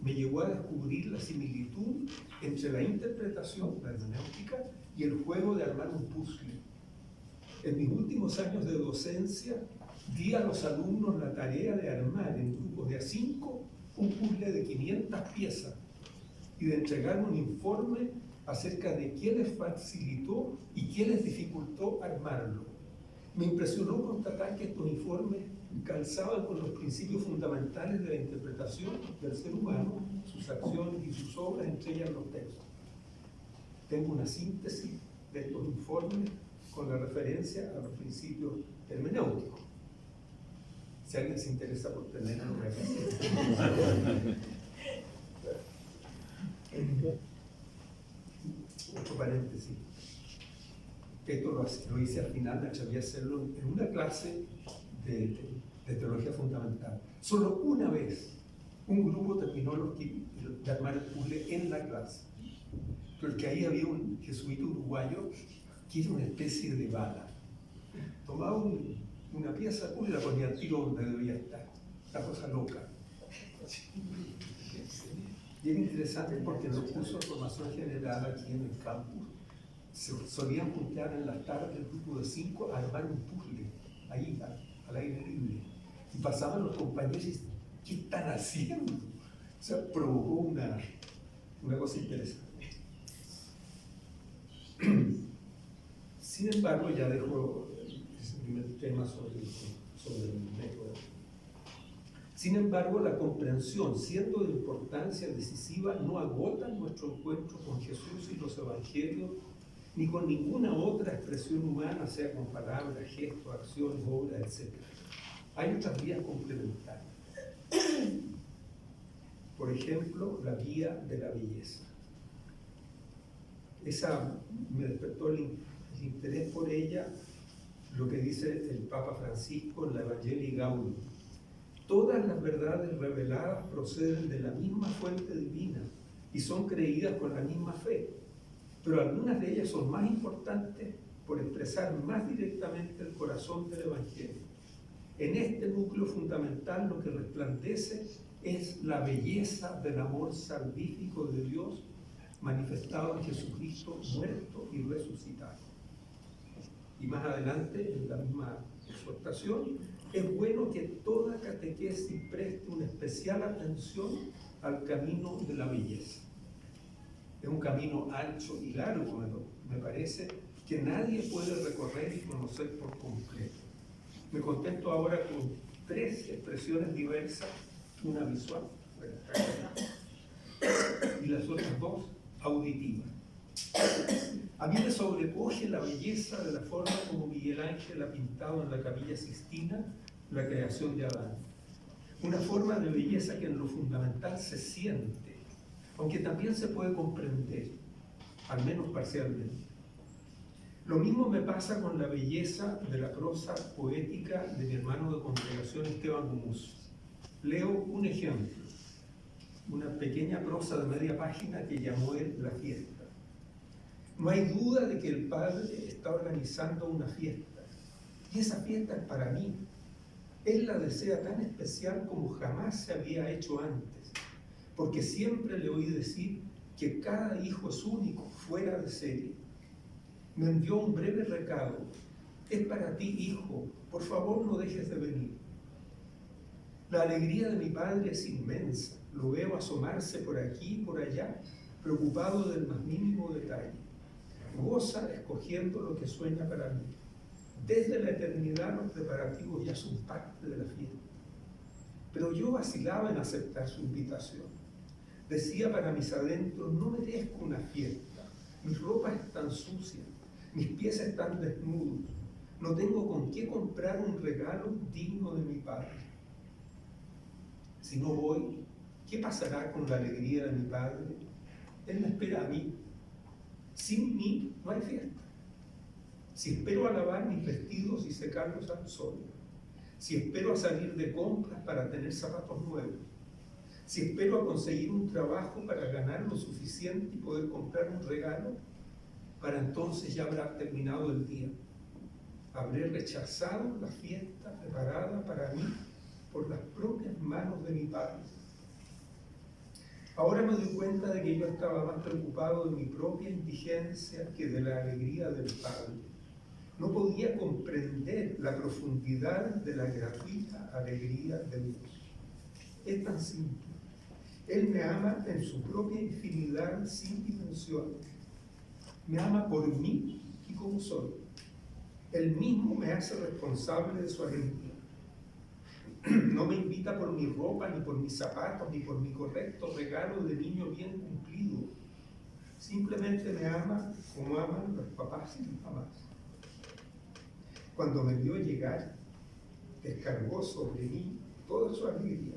me llevó a descubrir la similitud entre la interpretación, la hermenéutica, y el juego de armar un puzzle. En mis últimos años de docencia, di a los alumnos la tarea de armar en grupos de a 5 un puzzle de 500 piezas y de entregar un informe acerca de qué les facilitó y qué les dificultó armarlo. Me impresionó constatar que estos informes calzaban con los principios fundamentales de la interpretación del ser humano, sus acciones y sus obras, entre ellas los textos. Tengo una síntesis de estos informes con la referencia a los principios hermenéuticos. Si alguien se interesa por tenerlo, otro paréntesis. Esto lo hice al final, me atreví a hacerlo en una clase de teología fundamental. Solo una vez un grupo terminó de armar el puzzle en la clase. Porque ahí había un jesuita uruguayo que era una especie de bala. Tomaba una pieza de puzzle y la ponía al tiro donde debía estar. La cosa loca. Y era interesante porque en los cursos de formación general aquí en el campus se solían juntar en las tardes el grupo de 5 a armar un puzzle ahí al aire libre. Y pasaban los compañeros y decían, ¿qué están haciendo? O sea, provocó una cosa interesante. Sin embargo, ya dejo ese primer tema sobre el método. Sin embargo, la comprensión, siendo de importancia decisiva, no agota nuestro encuentro con Jesús y los evangelios, ni con ninguna otra expresión humana, sea con palabras, gestos, acciones, obras, etc. Hay otras vías complementarias. Por ejemplo, la vía de la belleza. Esa me despertó el interés por ella, lo que dice el Papa Francisco en la Evangelii Gaudium. Todas las verdades reveladas proceden de la misma fuente divina y son creídas con la misma fe, pero algunas de ellas son más importantes por expresar más directamente el corazón del Evangelio. En este núcleo fundamental lo que resplandece es la belleza del amor salvífico de Dios manifestado en Jesucristo muerto y resucitado. Y más adelante, en la misma exhortación, es bueno que toda catequesis preste una especial atención al camino de la belleza. Es un camino ancho y largo, me parece, que nadie puede recorrer y conocer por completo. Me contento ahora con 3 expresiones diversas, una visual y las otras 2 auditivas. A mí me sobrecoge la belleza de la forma como Miguel Ángel ha pintado en la Capilla Sixtina la creación de Adán. Una forma de belleza que en lo fundamental se siente, aunque también se puede comprender, al menos parcialmente. Lo mismo me pasa con la belleza de la prosa poética de mi hermano de congregación Esteban Gumucio. Leo un ejemplo, una pequeña prosa de media página que llamó él La fiesta. No hay duda de que el Padre está organizando una fiesta, y esa fiesta es para mí. Él la desea tan especial como jamás se había hecho antes, porque siempre le oí decir que cada hijo es único, fuera de serie. Me envió un breve recado. Es para ti, hijo, por favor no dejes de venir. La alegría de mi padre es inmensa. Lo veo asomarse por aquí y por allá, preocupado del más mínimo detalle. Goza escogiendo lo que sueña para mí. Desde la eternidad los preparativos ya son parte de la fiesta. Pero yo vacilaba en aceptar su invitación. Decía para mis adentros, no merezco una fiesta. Mis ropas están sucias, mis pies están desnudos. No tengo con qué comprar un regalo digno de mi padre. Si no voy, ¿qué pasará con la alegría de mi padre? Él me espera a mí. Sin mí no hay fiesta. Si espero a lavar mis vestidos y secarlos al sol, si espero a salir de compras para tener zapatos nuevos, si espero a conseguir un trabajo para ganar lo suficiente y poder comprar un regalo, para entonces ya habrá terminado el día. Habré rechazado la fiesta preparada para mí por las propias manos de mi padre. Ahora me doy cuenta de que yo estaba más preocupado de mi propia indigencia que de la alegría del Padre. No podía comprender la profundidad de la gratuita alegría de Dios. Es tan simple. Él me ama en su propia infinidad sin dimensiones. Me ama por mí y como soy. Él mismo me hace responsable de su alegría. No me invita por mi ropa, ni por mis zapatos, ni por mi correcto regalo de niño bien cumplido. Simplemente me ama como aman los papás y las mamás. Cuando me vio llegar, descargó sobre mí toda su alegría.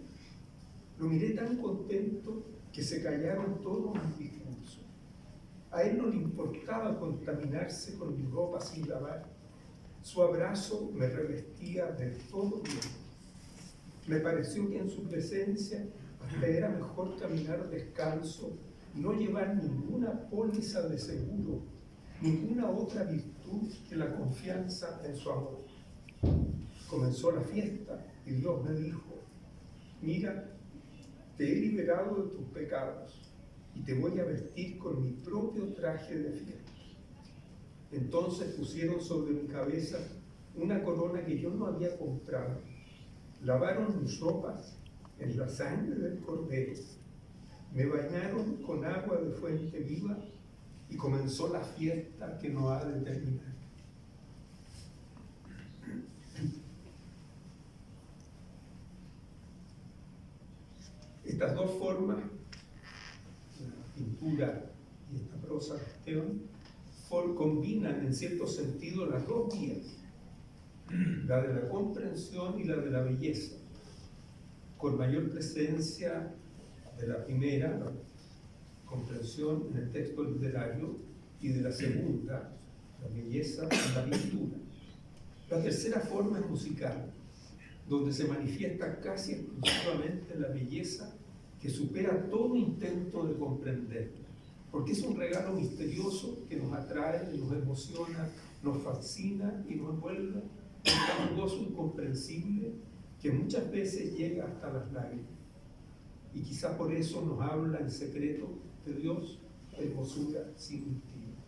Lo miré tan contento que se callaron todos mis discursos. A él no le importaba contaminarse con mi ropa sin lavar. Su abrazo me revestía del todo bien. Me pareció que en su presencia hasta era mejor caminar descalzo, no llevar ninguna póliza de seguro, ninguna otra virtud que la confianza en su amor. Comenzó la fiesta y Dios me dijo: mira, te he liberado de tus pecados y te voy a vestir con mi propio traje de fiesta. Entonces pusieron sobre mi cabeza una corona que yo no había comprado. Lavaron mis ropas en la sangre del Cordero. Me bañaron con agua de fuente viva y comenzó la fiesta que no ha de terminar. Estas dos formas, la pintura y esta prosa de Esteban, combinan en cierto sentido las dos vías, la de la comprensión y la de la belleza, con mayor presencia de la primera, la comprensión en el texto literario, y de la segunda, la belleza en la pintura. La tercera forma es musical, donde se manifiesta casi exclusivamente la belleza que supera todo intento de comprenderla, porque es un regalo misterioso que nos atrae, nos emociona, nos fascina y nos envuelve en un gozo incomprensible que muchas veces llega hasta las lágrimas. Y quizá por eso nos habla en secreto de Dios, hermosura sin mentira.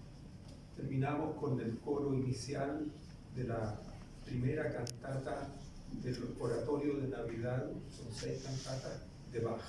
Terminamos con el coro inicial de la primera cantata del oratorio de Navidad, son 6 cantatas de Bach.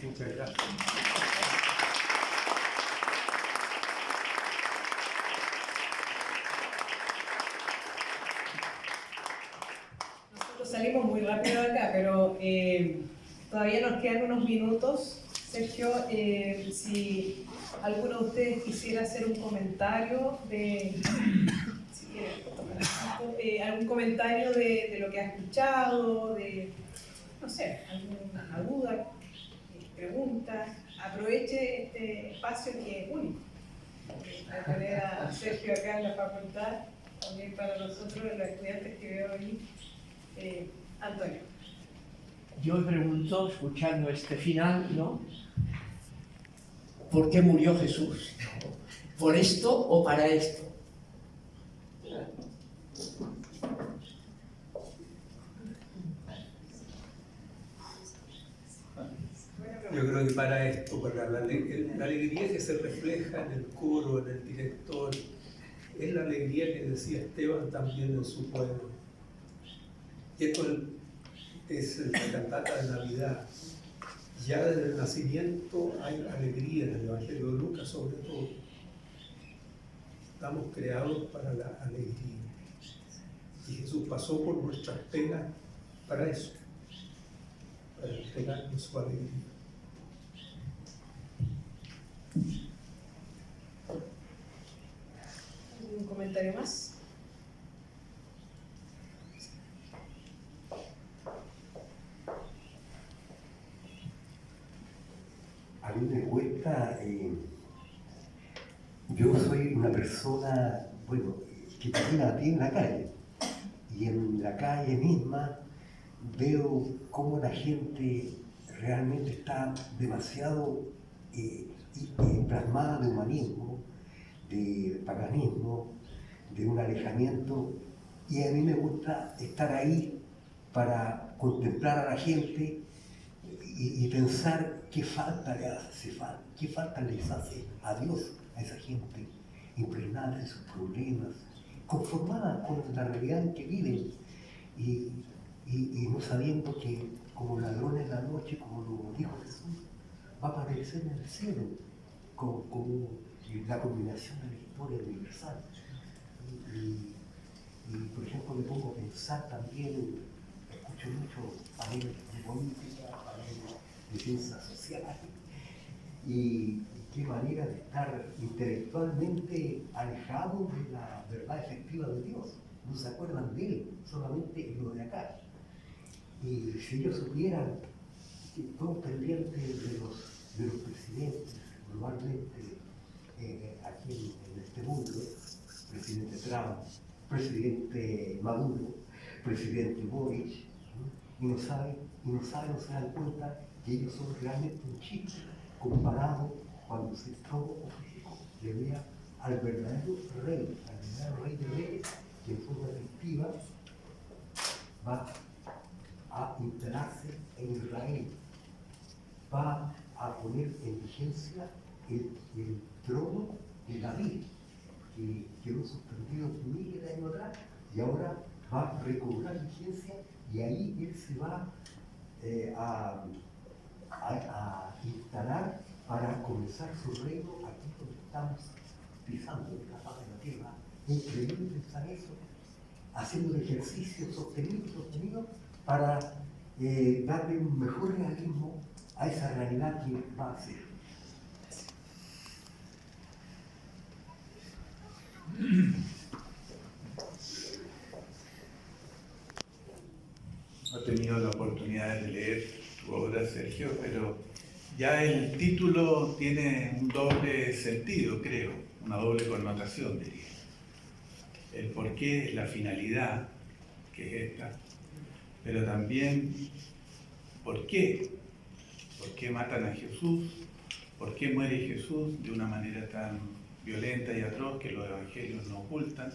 Muchas gracias. Nosotros salimos muy rápido de acá, pero todavía nos quedan unos minutos. Sergio, si alguno de ustedes quisiera hacer un comentario si quiere tomar asiento, algún comentario de lo que ha escuchado, no sé, alguna duda, pregunta, aproveche este espacio que es único. De tener a Sergio acá en la facultad, también para nosotros, los estudiantes que veo ahí. Antonio. Yo me pregunto, escuchando este final, ¿no? ¿Por qué murió Jesús? ¿Por esto o para esto? Yo creo que para esto, para la alegría que se refleja en el coro, en el director, es la alegría que decía Esteban también en su pueblo. Y esto es la cantata de Navidad. Ya desde el nacimiento hay alegría en el Evangelio de Lucas, sobre todo. Estamos creados para la alegría. Y Jesús pasó por nuestras penas para eso, para entregarnos su alegría. ¿Un comentario más? A mí me cuesta, yo soy una persona, bueno, que camina a pie en la calle, y en la calle misma veo cómo la gente realmente está demasiado plasmada de humanismo, de paganismo, de un alejamiento, y a mí me gusta estar ahí para contemplar a la gente y pensar qué falta le hace, qué falta les hace a Dios, a esa gente, impregnada de sus problemas, conformada con la realidad en que viven y no sabiendo que como ladrón en la noche, como lo dijo Jesús, va a aparecer en el cielo como la combinación de la historia universal. Y por ejemplo me pongo a pensar también, escucho mucho paneles de política, paneles de ciencias sociales, y qué manera de estar intelectualmente alejados de la verdad efectiva de Dios. No se acuerdan de Él, solamente en lo de acá. Y si ellos supieran que todos pendientes de los presidentes globalmente aquí en este mundo, presidente Trump, presidente Maduro, presidente Boric, y no saben, no se dan cuenta que ellos son realmente un chiste comparado cuando se le vea al verdadero rey de reyes, que en forma efectiva va a instalarse en Israel, va a poner en vigencia el trono de David, que quedó suspendido miles de años atrás, y ahora va a recobrar vigencia, y ahí él se va a instalar para comenzar su reino aquí donde estamos pisando en la faz de la tierra. Es increíble pensar eso, haciendo el ejercicio sostenido para darle un mejor realismo a esa realidad que va a ser. No he tenido la oportunidad de leer tu obra, Sergio, pero ya el título tiene un doble sentido, creo, una doble connotación, diría. El porqué, la finalidad, que es esta, pero también por qué. ¿Por qué matan a Jesús? ¿Por qué muere Jesús de una manera tan violenta y atroz que los evangelios no ocultan?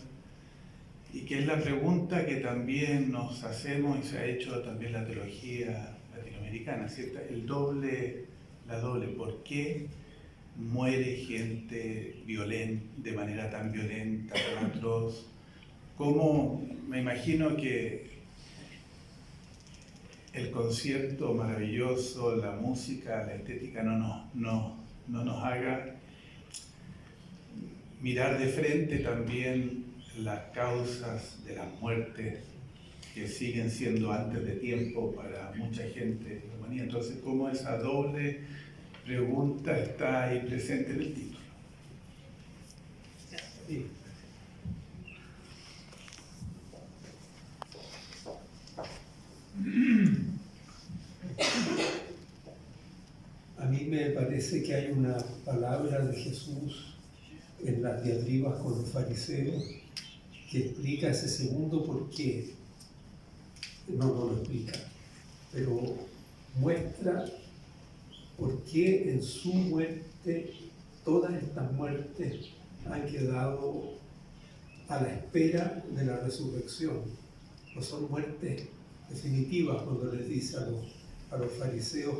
Y que es la pregunta que también nos hacemos y se ha hecho también la teología latinoamericana, ¿cierto? La doble, ¿por qué muere gente de manera tan violenta, tan atroz? ¿Cómo? Me imagino que el concierto maravilloso, la música, la estética no nos haga mirar de frente también las causas de las muertes que siguen siendo antes de tiempo para mucha gente en la humanidad. Entonces, ¿cómo esa doble pregunta está ahí presente en el título? Sí. A mí me parece que hay una palabra de Jesús en las diatribas con los fariseos que explica ese segundo por qué. No lo explica, pero muestra por qué en su muerte todas estas muertes han quedado a la espera de la resurrección. No son muertes definitivas, cuando les dice a los fariseos,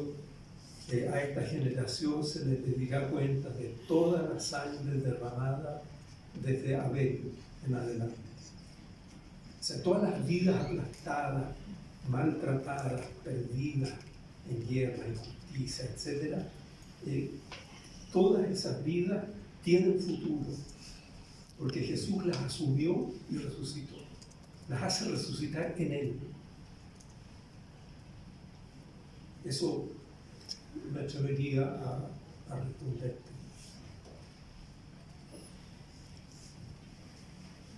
a esta generación se les pedirá cuenta de toda la sangre derramada desde Abel en adelante. O sea, todas las vidas aplastadas, maltratadas, perdidas en guerra, injusticia, etc., todas esas vidas tienen futuro, porque Jesús las asumió y resucitó. Las hace resucitar en Él. Eso me atrevería a responderte.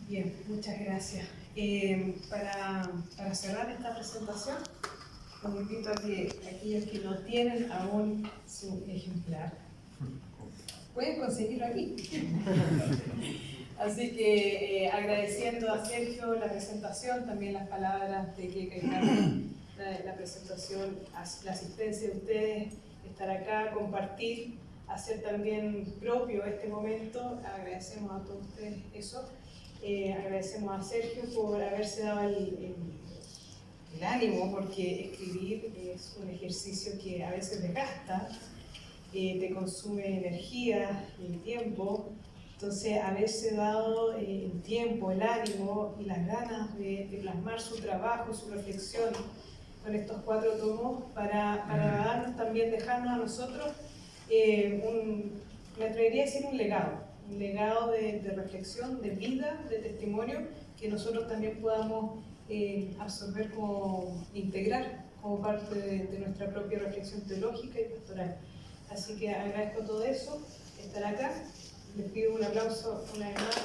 Bien, muchas gracias. Para cerrar esta presentación, los invito a que aquellos que no tienen aún su ejemplar, pueden conseguirlo aquí. Así que agradeciendo a Sergio la presentación, también las palabras de que la presentación, la asistencia de ustedes, estar acá, compartir, hacer también propio este momento. Agradecemos a todos ustedes eso. Agradecemos a Sergio por haberse dado el ánimo, porque escribir es un ejercicio que a veces desgasta, te consume energía y tiempo. Entonces, haberse dado el tiempo, el ánimo y las ganas de plasmar su trabajo, su reflexión con estos 4 tomos para darnos también, dejarnos a nosotros, me atrevería a decir un legado de reflexión, de vida, de testimonio, que nosotros también podamos absorber, integrar como parte de nuestra propia reflexión teológica y pastoral. Así que agradezco todo eso, estar acá. Les pido un aplauso una vez más.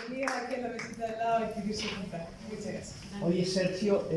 Bienvenidos aquí a la mesita de al lado a escribir su ejemplar. Muchas gracias. Oye, Sergio,